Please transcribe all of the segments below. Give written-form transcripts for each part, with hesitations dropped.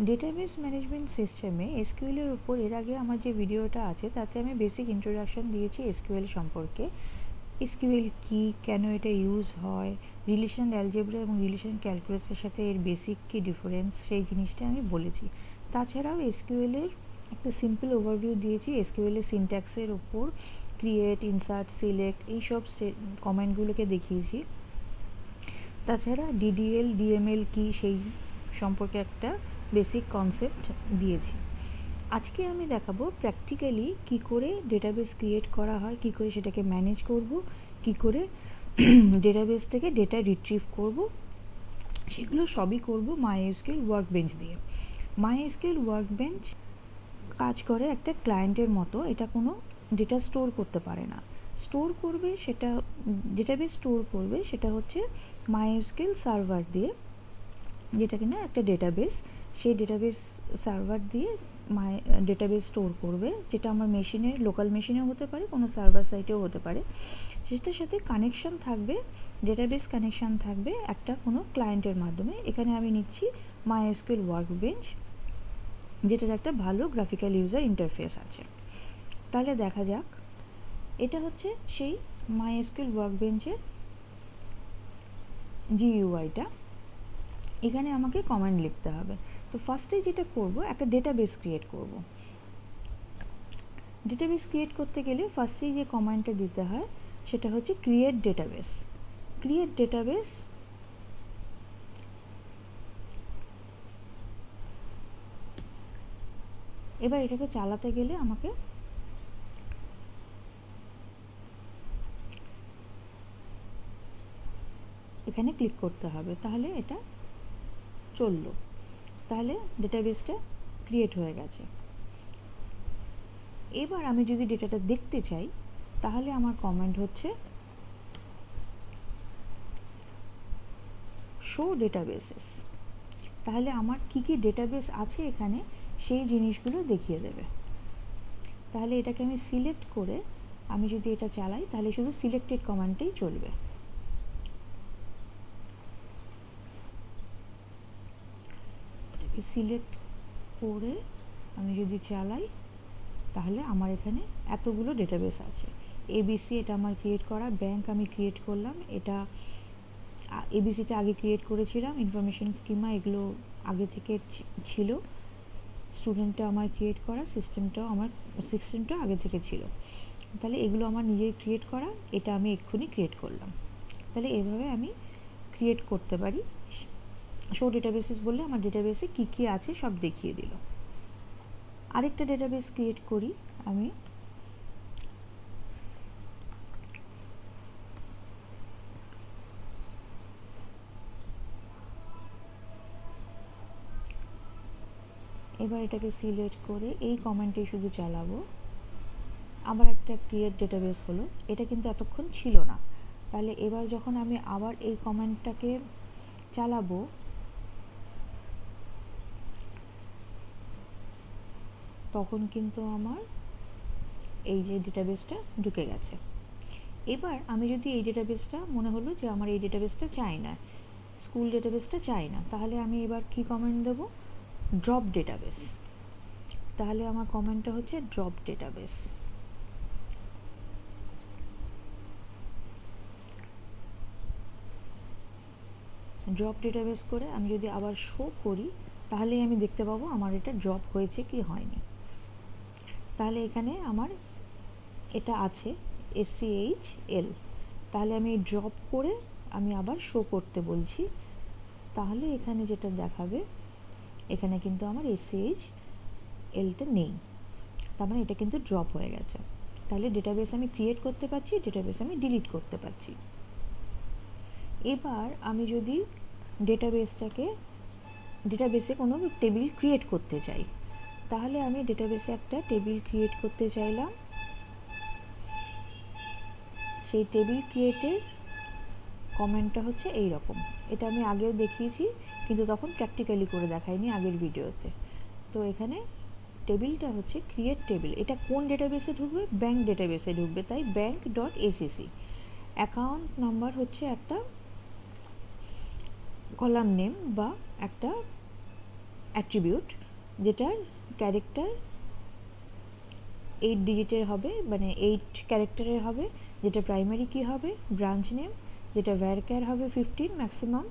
Database management সিস্টেমে এসকিউএলের উপর এর আগে আমার যে ভিডিওটা আছে তাতে আমি বেসিক ইন্ট্রোডাকশন দিয়েছি এসকিউএল সম্পর্কে। এসকিউএল কী, কেন এটা ইউজ হয়, রিলেশন অ্যালজেব্রা এবং রিলেশন ক্যালকুলাসের সাথে এর বেসিক কী ডিফারেন্স, সেই জিনিসটা আমি বলেছি। তাছাড়াও এসকিউএলের একটা সিম্পল ওভারভিউ দিয়েছি এসকিউএলের সিনট্যাক্সের ওপর, ক্রিয়েট, ইনসার্ট, সিলেক্ট এইসব কমেন্টগুলোকে দেখিয়েছি। তাছাড়া ডিডিএল ডিএমএল কী সেই সম্পর্কে একটা বেসিক কনসেপ্ট দিয়েছি। আজকে আমি দেখাবো প্র্যাকটিক্যালি কী করে ডেটাবেস ক্রিয়েট করা হয়, কী করে সেটাকে ম্যানেজ করব, কী করে ডেটাবেস থেকে ডেটা রিট্রিভ করব, সেগুলো সবই করব মাইএসকিউএল ওয়ার্কবেঞ্চ দিয়ে। মাইএসকিউএল ওয়ার্কবেঞ্চ কাজ করে একটা ক্লায়েন্টের মতো, এটা কোনো ডেটা স্টোর করতে পারে না। স্টোর করবে সেটা, ডেটাবেস স্টোর করবে সেটা হচ্ছে মাইএসকিউএল সার্ভার দিয়ে, যেটা কিনা একটা ডেটাবেস, সেই ডেটাবেস সার্ভার দিয়ে ডেটাবেস স্টোর করবে, যেটা আমার মেশিনে, লোকাল মেশিনেও হতে পারে, কোনো সার্ভার সাইটেও হতে পারে। সেটার সাথে কানেকশান থাকবে, ডেটাবেস কানেকশান থাকবে একটা কোনো ক্লায়েন্টের মাধ্যমে। এখানে আমি নিচ্ছি মাইএসকিউএল ওয়ার্কবেঞ্চ, যেটার একটা ভালো গ্রাফিক্যাল ইউজার ইন্টারফেস আছে। তাহলে দেখা যাক, এটা হচ্ছে সেই মাইএসকিউএল ওয়ার্কবেঞ্চের জিইউআইটা। এখানে আমাকে কমান্ড লিখতে হবে। তো ফার্স্টে যেটা করব, একটা ডেটাবেস ক্রিয়েট করব। ডেটাবেস ক্রিয়েট করতে গেলে ফার্স্টেই যে কমান্ডটা দিতে হয় সেটা হচ্ছে ক্রিয়েট ডেটাবেস। ক্রিয়েট ডেটাবেস এবার এটাকে চালাতে গেলে আমাকে এখানে ক্লিক করতে হবে, তাহলে এটা চললো, তাহলে ডেটাবেসটা ক্রিয়েট হয়ে গেছে। এবার আমি যদি ডেটাটা দেখতে চাই তাহলে আমার কমান্ড হচ্ছে শো ডেটাবেসেস। তাহলে আমার কি কি ডেটাবেস আছে এখানে সেই জিনিসগুলো দেখিয়ে দেবে। তাহলে এটাকে আমি সিলেক্ট করে আমি যদি এটা চালাই তাহলে শুধু সিলেক্টেড কমান্ডটাই চলবে। এটাকে সিলেক্ট করে আমি যদি চালাই তাহলে আমার এখানে এতগুলো ডেটাবেস আছে। এবিসি এটা আমার ক্রিয়েট করা, ব্যাংক আমি ক্রিয়েট করলাম, এটা এবিসিটা আগে ক্রিয়েট করেছিলাম, ইনফরমেশন স্কিমা এগুলো আগে থেকে ছিল, স্টুডেন্টটা আমার ক্রিয়েট করা, সিস্টেমটা আগে থেকে ছিল। তাহলে এগুলো আমার নিজের ক্রিয়েট করা, এটা আমি এক্ষুনি ক্রিয়েট করলাম। তাহলে এভাবে আমি ক্রিয়েট করতে পারি। শো ডেটাবেসেস বললে আমার ডেটাবেসে কী কী আছে সব দেখিয়ে দিল। আরেকটা ডেটাবেস ক্রিয়েট করি আমি। এবার এটাকে সিলেক্ট করে এই কমেন্টে শুধু চালাবো। আবার একটা ক্রিয়েট ডেটাবেস হলো, এটা কিন্তু এতক্ষণ ছিল না। তাহলে এবার যখন আমি আবার এই কমেন্টটাকে চালাবো তখন কিন্তু আমার এই যে ডেটাবেসটা ঢুকে গেছে। এবার আমি যদি এই ডেটাবেসটা, মনে হলো যে আমার এই ডেটাবেসটা চাই না, স্কুল ডেটাবেসটা চাই না, তাহলে আমি এবার কি কমেন্ট দেবো, ড্রপ ডেটাবেস। তাহলে আমার কমেন্টটা হচ্ছে ড্রপ ডেটাবেস। ড্রপ ডেটাবেস করে আমি যদি আবার শো করি তাহলে আমি দেখতে পাবো আমার এটা ড্রপ হয়েছে কি হয়নি। তাহলে এখানে আমার এটা আছে SCHL। তাহলে আমি ড্রপ করে আমি আবার শো করতে বলছি, তাহলে এখানে যেটা দেখাবে এখানে কিন্তু আমার SCHLটা নেই, তার মানে এটা কিন্তু ড্রপ হয়ে গেছে। তাহলে ডেটাবেস আমি ক্রিয়েট করতে পারছি, ডেটাবেস আমি ডিলিট করতে পারছি। এবার আমি যদি ডেটাবেসে কোনো টেবিল ক্রিয়েট করতে চাই, তাহলে আমি ডেটাবেসে একটা টেবিল ক্রিয়েট করতে চাইলাম। সেই টেবিল ক্রিয়েটের কমেন্টটা হচ্ছে এই রকম। এটা আমি আগেও দেখিয়েছি কিন্তু তখন প্র্যাকটিক্যালি করে দেখাইনি আগের ভিডিওতে। তো এখানে টেবিলটা হচ্ছে ক্রিয়েট টেবিল। এটা কোন ডেটাবেসে ঢুকবে, ব্যাংক ডেটাবেসে ঢুকবে, তাই bank.acc। অ্যাকাউন্ট নাম্বার হচ্ছে একটা কলাম নেম বা একটা অ্যাট্রিবিউট যেটার ক্যারেক্টার 8 ডিজিটের হবে, মানে 8 ক্যারেক্টারের হবে, যেটা প্রাইমারি কি হবে, ব্রাঞ্চ নেম, যেটা varchar হবে 15 ম্যাক্সিমাম,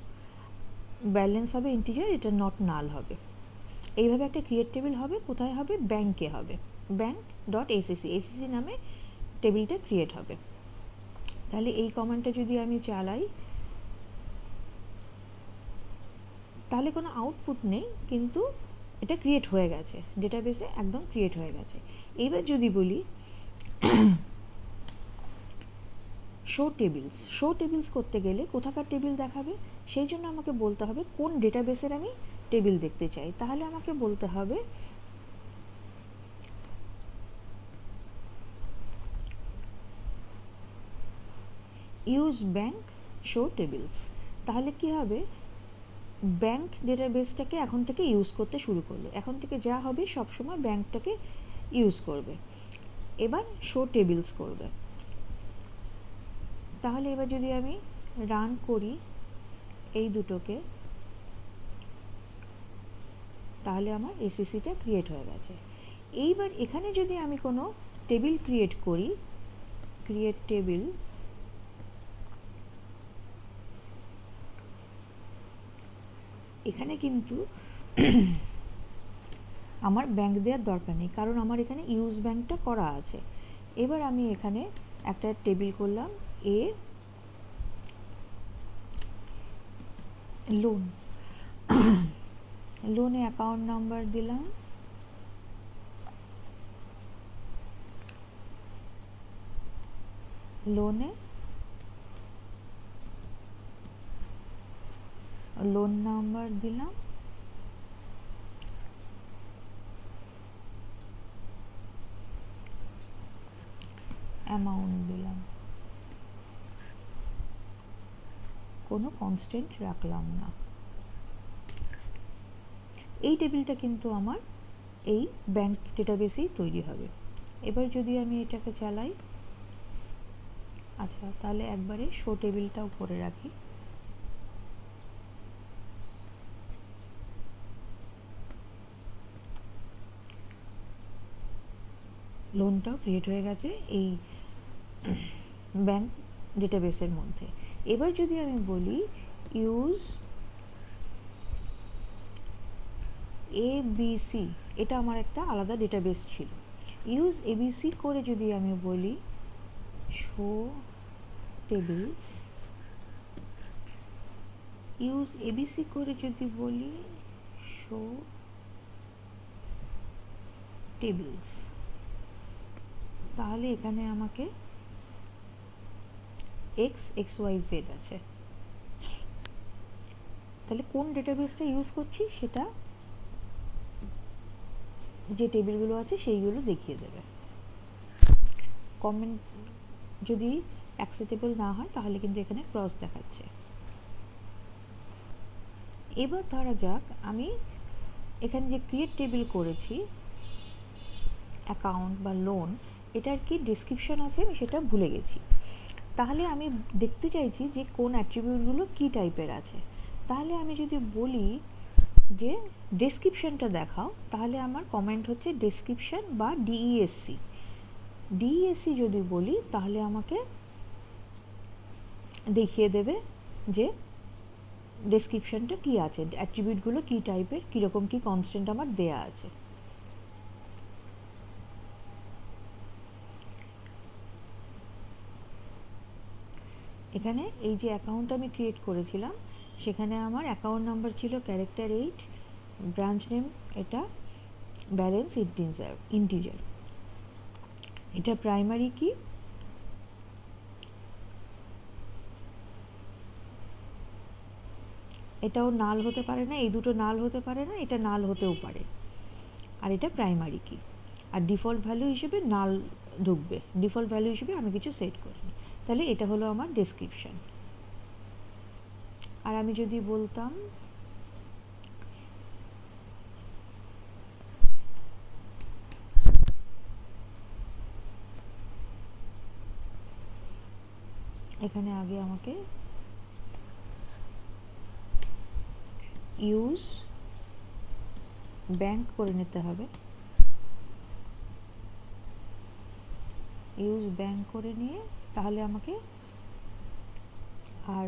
ব্যালেন্স হবে ইন্টিজার, এটা নট নাল হবে। এইভাবে একটা ক্রিয়েট টেবিল হবে। কোথায় হবে? ব্যাংকে হবে। ব্যাংক ডট এসিসি, এসিসি নামে টেবিলটা ক্রিয়েট হবে। তাহলে এই কমান্ডটা যদি আমি চালাই, তাহলে কোনো আউটপুট নেই, কিন্তু এটা ক্রিয়েট হয়ে গেছে, ডেটাবেসে একদম ক্রিয়েট হয়ে গেছে। এইবার যদি বলি শো টেবিলস, শো টেবিলস করতে গেলে কোথাকার টেবিল দেখাবে, সেই জন্য আমাকে বলতে হবে কোন ডেটাবেসের আমি টেবিল দেখতে চাই। তাহলে আমাকে বলতে হবে ইউজ ব্যাংক শো টেবিলস। তাহলে কি হবে, ব্যাংক ডেটাবেসটাকে এখন থেকে ইউজ করতে শুরু করলো। এখন থেকে যা হবে সবসময় ব্যাংকটাকে ইউজ করবে। এবার শো টেবিলস করবে। তাহলে এবার যদি আমি রান করি এই দুটোকে, তাহলে আমার এসিসিটা ক্রিয়েট হয়ে গেছে। এইবার এখানে যদি আমি কোনো টেবিল ক্রিয়েট করি, ক্রিয়েট টেবিল, এখানে কিন্তু আমার ব্যাংক দেওয়ার দরকার নেই, কারণ আমার এখানে ইউজ ব্যাংকটা করা আছে। এবার আমি এখানে একটা টেবিল করলাম এ লোন, লোনে অ্যাকাউন্ট নাম্বার দিলাম, লোনে লোন নাম্বার দিলাম, অ্যামাউন্ট দিলাম, কোনো কনস্ট্যান্ট রাখলাম না। এই টেবিলটা কিন্তু আমার এই ব্যাংক ডেটাবেসেই তৈরি হবে। এবার যদি আমি এটাকে চালাই, আচ্ছা তাহলে একবারে শো টেবিলটা উপরে রাখি। লোনটাও ক্রিয়েট হয়ে গেছে এই ব্যাংক ডেটাবেসের মধ্যে। এবার যদি আমি বলি ইউজ এবিসি, এটা আমার একটা আলাদা ডেটাবেস ছিল, ইউজ এবিসি করে যদি আমি বলি শো টেবিলস, ইউজ এবিসি করে যদি বলি শো টেবিলস, তাহলে এখানে আমাকে এক্স এক্স ওয়াই জেড আছে। তাহলে কোন ডেটাবেসটা ইউজ করছি সেটা, যে টেবিলগুলো আছে সেইগুলো দেখিয়ে দেবে। কমেন্ট যদি অ্যাকসেপ্টেবল না হয় তাহলে কিন্তু এখানে ক্রস দেখাচ্ছে। এবার ধরা যাক আমি এখানে যে ক্রিয়েট টেবিল করেছি অ্যাকাউন্ট বা লোন, এটার কি ডেসক্রিপশন আছে আমি সেটা ভুলে গেছি। তাহলে আমি দেখতে চাইছি যে কোন অ্যাট্রিবিউটগুলো কী টাইপের আছে। তাহলে আমি যদি বলি যে ডেসক্রিপশনটা দেখাও, তাহলে আমার কমেন্ট হচ্ছে ডেসক্রিপশন বা ডিইএসসি। ডিইএসসি যদি বলি তাহলে আমাকে দেখিয়ে দেবে যে ডেসক্রিপশনটা কী আছে, অ্যাট্রিবিউটগুলো কী টাইপের, কীরকম কী কনস্ট্যান্ট আমার দেয়া আছে। এখানে এই যে অ্যাকাউন্ট আমি ক্রিয়েট করেছিলাম সেখানে আমার অ্যাকাউন্ট নাম্বার ছিল ক্যারেক্টার 8, ব্রাঞ্চ নেম এটা, ব্যালেন্স ইন্টিজার, এটা প্রাইমারি কি, এটাও নাল হতে পারে না, এই দুটো নাল হতে পারে না, এটা নাল হতেও পারে, আর এটা প্রাইমারি কি, আর ডিফল্ট ভ্যালু হিসেবে নাল ঢুকবে, ডিফল্ট ভ্যালু হিসেবে আমি কিছু সেট করিনি। তাহলে এটা হলো আমার ডেসক্রিপশন। আর আমি যদি বলতাম এখানে আগে আমাকে ইউজ ব্যাংক করে নিতে হবে, ইউজ ব্যাংক করে নিয়ে তাহলে আমাকে আর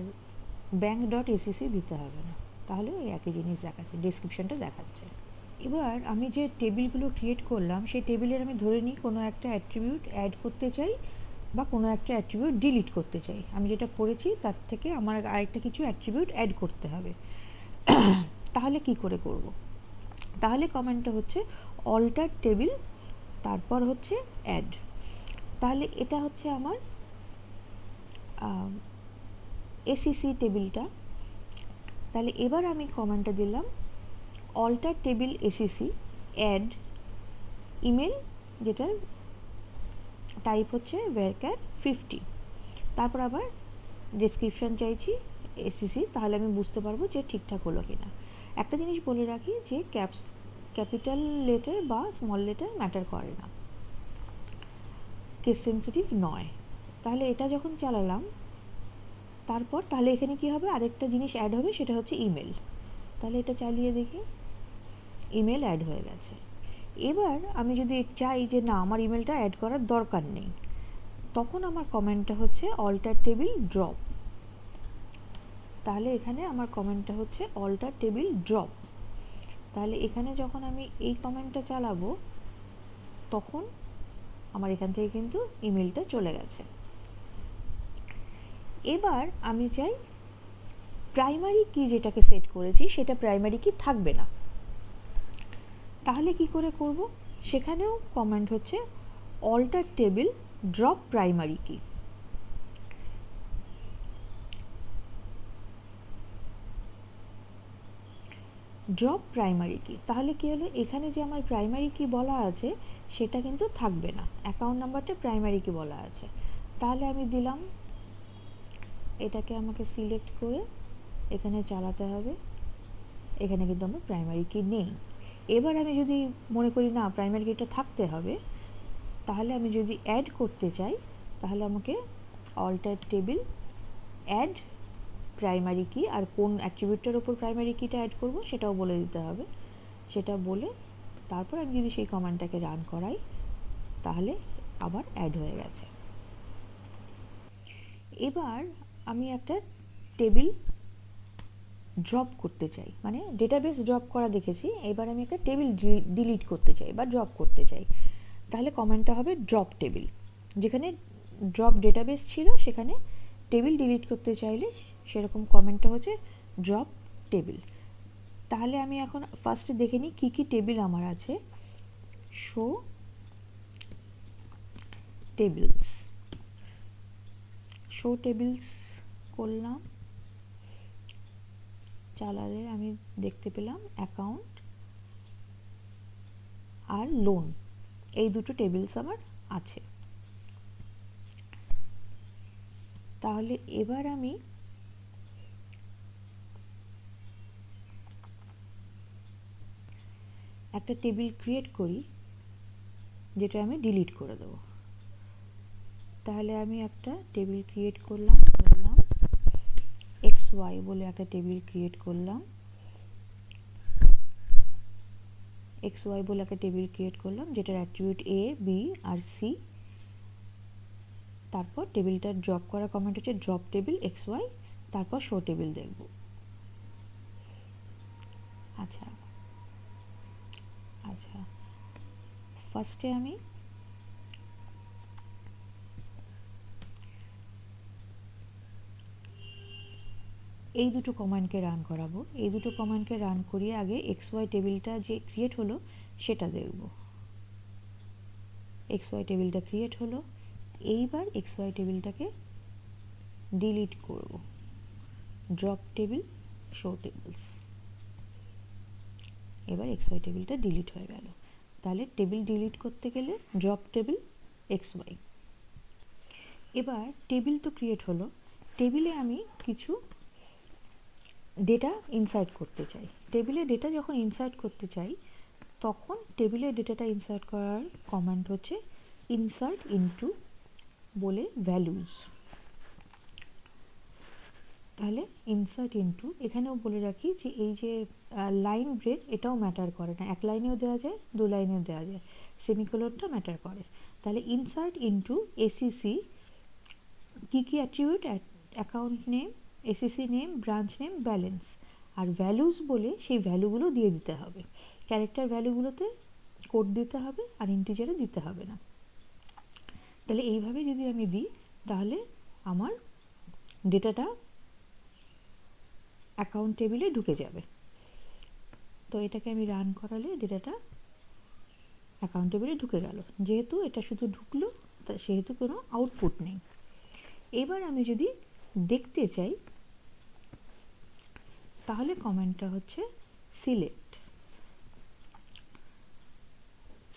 ব্যাংক ডট এসিসি দিতে হবে না, তাহলে এই একই জিনিস দেখাচ্ছে, ডেসক্রিপশনটা দেখাচ্ছে। এবার আমি যে টেবিলগুলো ক্রিয়েট করলাম সেই টেবিলের আমি ধরে নিই কোনো একটা অ্যাট্রিবিউট অ্যাড করতে চাই বা কোনো একটা অ্যাট্রিবিউট ডিলিট করতে চাই। আমি যেটা পড়েছি তার থেকে আমার আরেকটা কিছু অ্যাট্রিবিউট অ্যাড করতে হবে। তাহলে কি করে করব? তাহলে কমান্ডটা হচ্ছে অল্টার টেবিল, তারপর হচ্ছে অ্যাড। তাহলে এটা হচ্ছে আমার এসিসি টেবিলটা। তাহলে এবার আমি কমান্ডটা দিলাম alter table ACC add email, যেটার টাইপ হচ্ছে varchar 50, তারপর আবার ডেসক্রিপশন চাইছি এসিসি, তাহলে আমি বুঝতে পারবো যে ঠিকঠাক হলো কিনা। একটা জিনিস বলে রাখি যে ক্যাপিটাল লেটার বা স্মল লেটার ম্যাটার করে না, কেস সেন্সিটিভ নয়। তাহলে এটা যখন চালালাম তারপর তাহলে এখানে কি হবে, আরেকটা জিনিস অ্যাড হবে, সেটা হচ্ছে ইমেল। তাহলে এটা চালিয়ে দেখি, ইমেল অ্যাড হয়ে গেছে। এবার আমি যদি চাই যে না আমার ইমেলটা অ্যাড করার দরকার নেই, তখন আমার কমেন্টটা হচ্ছে অল্টার টেবিল ড্রপ। তাহলে এখানে আমার কমেন্টটা হচ্ছে অল্টার টেবিল ড্রপ। তাহলে এখানে যখন আমি এই কমেন্টটা চালাবো তখন আমার এখান থেকে কিন্তু ইমেলটা চলে গেছে। এবার আমি চাই প্রাইমারি কি যেটাকে সেট করেছি সেটা প্রাইমারি কি থাকবে না, তাহলে কি করে করব? সেখানেও কমেন্ট হচ্ছে অল্টার টেবিল ড্রপ প্রাইমারি কি। ড্রপ প্রাইমারি কি, তাহলে কি হলো, এখানে যে আমার প্রাইমারি কি বলা আছে সেটা কিন্তু থাকবে না, অ্যাকাউন্ট নাম্বারটা প্রাইমারি কি বলা আছে। তাহলে আমি দিলাম, এটাকে আমাকে সিলেক্ট করে এখানে চালাতে হবে, এখানে কিন্তু আমার প্রাইমারি কি নেই। এবার আমি যদি মনে করি না প্রাইমারি কিটা থাকতে হবে, তাহলে আমি যদি অ্যাড করতে চাই তাহলে আমাকে অল্টার টেবিল অ্যাড প্রাইমারি কি, আর কোন অ্যাট্রিবিউটটার উপর প্রাইমারি কিটা অ্যাড করব সেটাও বলে দিতে হবে। সেটা বলে তারপর আমি যদি সেই কমান্ডটাকে রান করাই তাহলে আবার অ্যাড হয়ে গেছে। এবার আমি একটা টেবিল ড্রপ করতে চাই, মানে ডেটাবেস ড্রপ করা দেখেছি, এবার আমি একটা টেবিল ডিলিট করতে চাই বা ড্রপ করতে চাই, তাহলে কমান্ডটা হবে ড্রপ টেবিল। যেখানে ড্রপ ডেটাবেস ছিল সেখানে টেবিল ডিলিট করতে চাইলে সেরকম কমেন্টটা হচ্ছে ড্রপ টেবিল। তাহলে আমি এখন ফার্স্টে দেখে নিই কী কী টেবিল আমার আছে। শো টেবিলস, শো টেবিলস করলাম, চালালে আমি দেখতে পেলাম অ্যাকাউন্ট আর লোন, এই দুটো টেবিলস আমার আছে। তাহলে এবার আমি একটা টেবিল ক্রিয়েট করি যেটা আমি ডিলিট করে দেবো। তাহলে আমি একটা টেবিল ক্রিয়েট করলাম, বললাম XY বলে একটা টেবিল ক্রিয়েট করলাম, XY বলে একটা টেবিল ক্রিয়েট করলাম যেটার অ্যাট্রিবিউট A, B আর C। তারপর টেবিলটা ড্রপ করা কমেন্ট হচ্ছে ড্রপ টেবিল XY, তারপর শো টেবিল দেখব। আচ্ছা আচ্ছা, ফার্স্টে আমি এই দুটো কমান্ডকে রান করাবো, এই দুটো কমান্ডকে রান করিয়ে আগে XY টেবিলটা যে ক্রিয়েট হলো সেটা দেখব। XY টেবিলটা ক্রিয়েট হলো, এইবার XY টেবিলটাকে ডিলিট করব, ড্রপ টেবিল শো টেবিলস। এবার XY টেবিলটা ডিলিট হয়ে গেল। তাহলে টেবিল ডিলিট করতে গেলে ড্রপ টেবিল XY। এবার টেবিল তো ক্রিয়েট হলো, টেবিলে আমি কিছু ডেটা ইনসার্ট করতে চাই। টেবিলে ডেটা যখন ইনসার্ট করতে চাই তখন টেবিলে ডেটাটা ইনসার্ট করার কমান্ড হচ্ছে ইনসার্ট ইনটু বলে ভ্যালুজ। তাহলে ইনসার্ট ইনটু, এখানেও বলে রাখি যে এই যে লাইন ব্রেক এটাও ম্যাটার করে না, এক লাইনেও দেওয়া যায়, দু লাইনেও দেওয়া যায়, সেমিকোলনটা ম্যাটার করে। তাহলে ইনসার্ট ইনটু এসিসি, কী কী attribute, account name, ACC name, branch name, balance, আর ভ্যালুস বলে সেই ভ্যালুগুলো দিয়ে দিতে হবে। ক্যারেক্টার ভ্যালুগুলোতে কোড দিতে হবে আর ইন্টিজারে দিতে হবে না। তাহলে এইভাবে যদি আমি দিই তাহলে আমার ডেটাটা অ্যাকাউন্ট টেবিলে ঢুকে যাবে। তো এটাকে আমি রান করালে ডেটাটা অ্যাকাউন্ট টেবিলে ঢুকে গেল। যেহেতু এটা শুধু ঢুকলো সেহেতু কোনো আউটপুট নেই। এবার আমি যদি দেখতে চাই তাহলে কমান্ডটা হচ্ছে সিলেক্ট।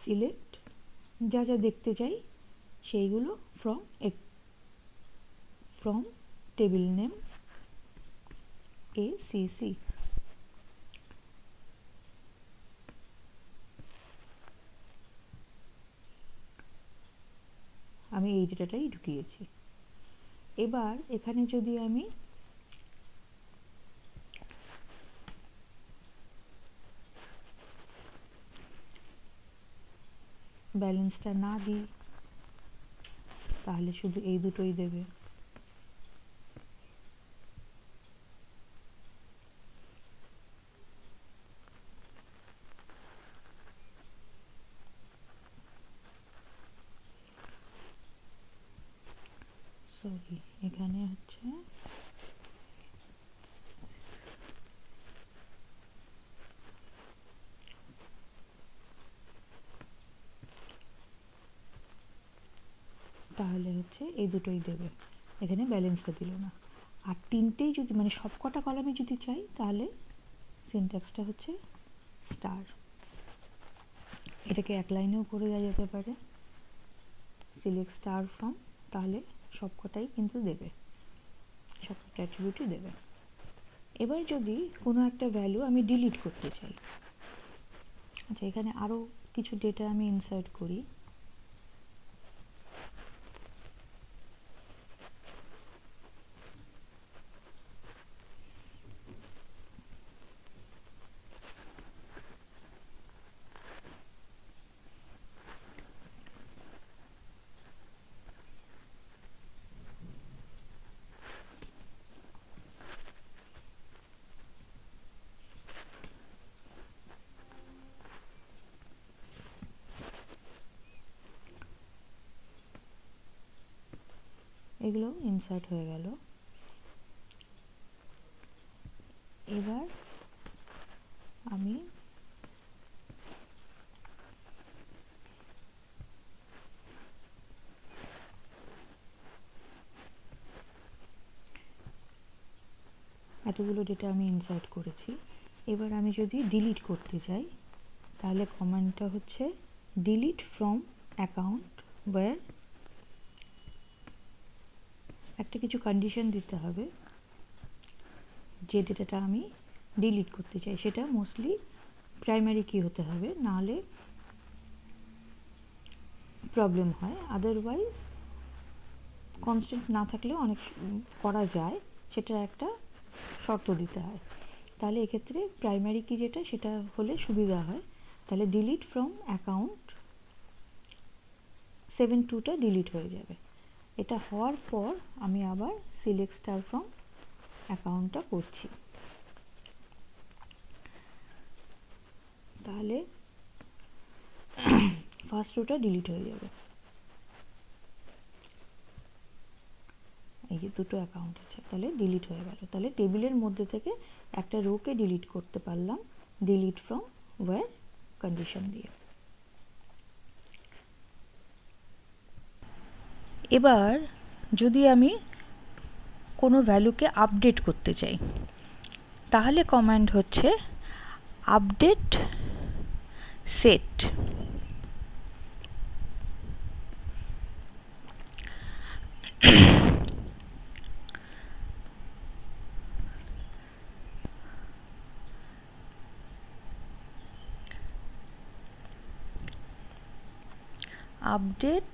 সিলেক্ট যা যা দেখতে চাই সেইগুলো ফ্রম টেবিল নেম ACC। আমি এই ডেটাটাই ঢুকিয়েছি। এবার এখানে যদি আমি ব্যালেন্সটা না দিই তাহলে শুধু এই দুটোই দেবে। সরি, এখানে হচ্ছে তাহলে হচ্ছে এই দুটোই দেবে, এখানে ব্যালেন্সটা দিল না। আর তিনটেই যদি মানে সব কটা কলামে যদি চাই তাহলে সিনট্যাক্সটা হচ্ছে স্টার। এটাকে এক লাইনেও করে দেওয়া যেতে পারে, সিলেক্ট স্টার ফ্রম, তাহলে সব কটাই কিন্তু দেবে, সব কটা অ্যাট্রিবিউটই দেবে। এবার যদি কোনো একটা ভ্যালু আমি ডিলিট করতে চাই, আচ্ছা এখানে আরও কিছু ডেটা আমি ইনসার্ট করি। এগুলো ইনসার্ট হয়ে গেল। এবার আমি এতগুলো ডেটা আমি ইনসার্ট করেছি। এবার আমি যদি ডিলিট করতে চাই তাহলে কমান্ডটা হচ্ছে ডিলিট ফ্রম অ্যাকাউন্ট ওয়্যার, একটা কিছু কন্ডিশন দিতে হবে যে ডেটাটা আমি ডিলিট করতে চাই সেটা মোস্টলি প্রাইমারি কি হতে হবে, নাহলে প্রবলেম হয়। আদারওয়াইজ কনস্ট্যান্ট না থাকলেও অনেক করা যায়, সেটার একটা শর্ত দিতে হয়। তাহলে এক্ষেত্রে প্রাইমারি কি যেটা সেটা হলে সুবিধা হয়। তাহলে ডিলিট ফ্রম অ্যাকাউন্ট 7(2)টা ডিলিট হয়ে যাবে। এটা হওয়ার পর আমি আবার সিলেক্ট স্টার ফ্রম অ্যাকাউন্টটা করছি, তাহলে ফার্স্ট রোটা ডিলিট হয়ে যাবে। এই যে দুটো অ্যাকাউন্ট আছে তাহলে ডিলিট হয়ে গেল। তাহলে টেবিলের মধ্যে থেকে একটা রোকে ডিলিট করতে পারলাম ডিলিট ফ্রম ওয়্যার কন্ডিশন দিয়ে। এবার যদি আমি কোনো ভ্যালুকে আপডেট করতে চাই তাহলে কমান্ড হচ্ছে update set. Update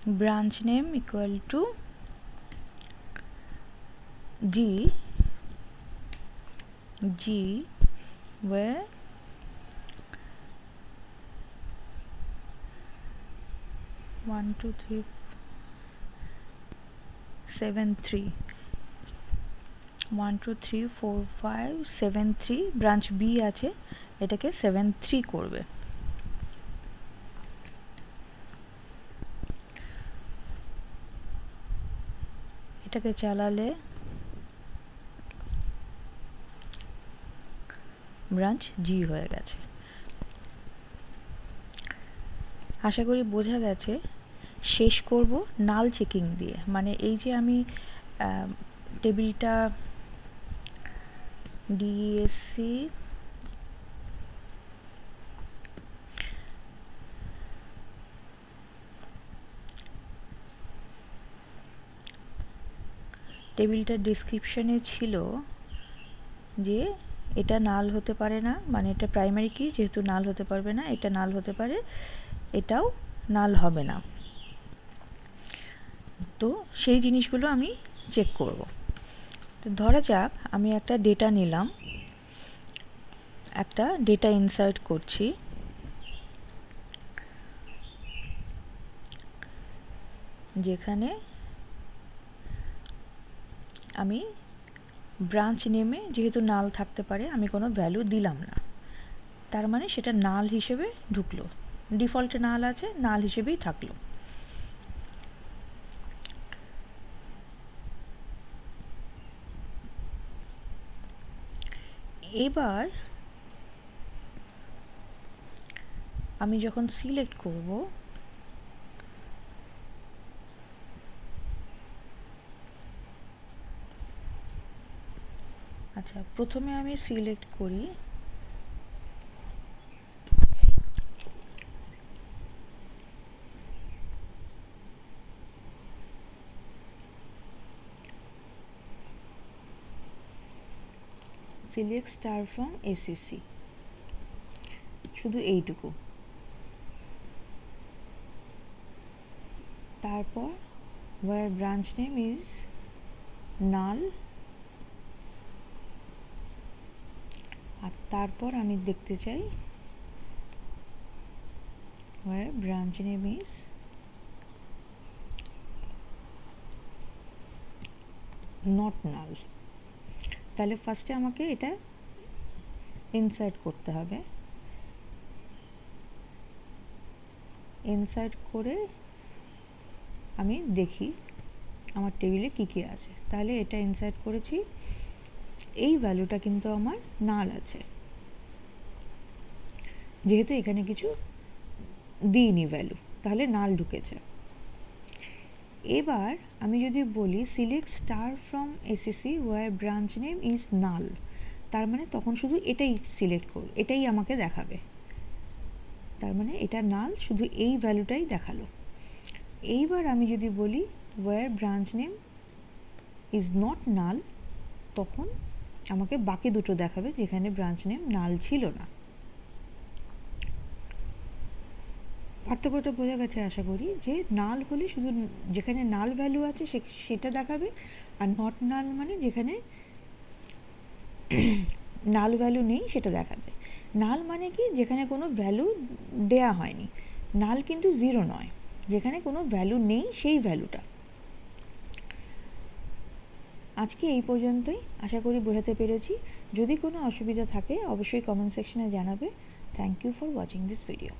branch name equal to G where one two three 7 3 1 2 3 4 5 7 3 branch B আছে, এটাকে 7 3 করবে। এটাকে চালালে ব্রাঞ্চ জি হয়ে গেছে। আশা করি বোঝা গেছে। শেষ করব নাল চেকিং দিয়ে, মানে এই যে আমি টেবিলটা ডিএসসি টেবিলটার ডেসক্রিপশনে ছিল যে এটা নাল হতে পারে না, মানে এটা প্রাইমারি কি যেহেতু নাল হতে পারবে না, এটা নাল হতে পারে, এটাও নাল হবে না। তো সেই জিনিসগুলো আমি চেক করব। তো ধরা যাক আমি একটা ডেটা নিলাম, একটা ডেটা ইনসার্ট করছি, যেখানে আমি ব্রাঞ্চ নেমে যেহেতু নাল থাকতে পারে আমি কোনো ভ্যালু দিলাম না, তার মানে সেটা নাল হিসেবে ঢুকলো, ডিফল্টে নাল আছে, নাল হিসেবেই থাকলো। এবার আমি যখন সিলেক্ট করব, আচ্ছা প্রথমে আমি সিলেক্ট করি সিলেক্ট স্টার ফ্রম এসিসি, শুধু এইটুকু। তারপর where branch name is null, আর তারপর আমি দেখতে চাই where branch name is not null। তাহলে ফার্স্টে আমাকে এটা ইনসার্ট করতে হবে, ইনসার্ট করে আমি দেখি আমার টেবিলে কী কী আছে। তাহলে এটা ইনসার্ট করেছি, এই ভ্যালুটা কিন্তু আমার নাল আছে, যেহেতু এখানে কিছু দিইনি ভ্যালু, তাহলে নাল ঢুকেছে। এবার আমি যদি বলি select star from ACC where branch name is null, তার মানে তখন শুধু এটাই সিলেক্ট করব, এটাই আমাকে দেখাবে, তার মানে এটা নাল, শুধু এই ভ্যালুটাই দেখালো। এইবার আমি যদি বলি where branch name is not null, তখন আমাকে বাকি দুটো দেখাবে যেখানে ব্রাঞ্চ নেম নাল ছিল না। পার্থক্যটা বোঝা গেছে আশা করি, যে নাল হলে শুধু যেখানে নাল ভ্যালু আছে সেটা দেখাবে, আর নট নাল মানে যেখানে নাল ভ্যালু নেই সেটা দেখাবে। নাল মানে কি, যেখানে কোনো ভ্যালু দেয়া হয়নি, নাল কিন্তু জিরো নয়, যেখানে কোনো ভ্যালু নেই সেই ভ্যালুটা। আজকে এই পর্যন্তই, আশা করি বোঝাতে পেরেছি। যদি কোনো অসুবিধা থাকে অবশ্যই কমেন্ট সেকশনে জানাবে। Thank you for watching this video.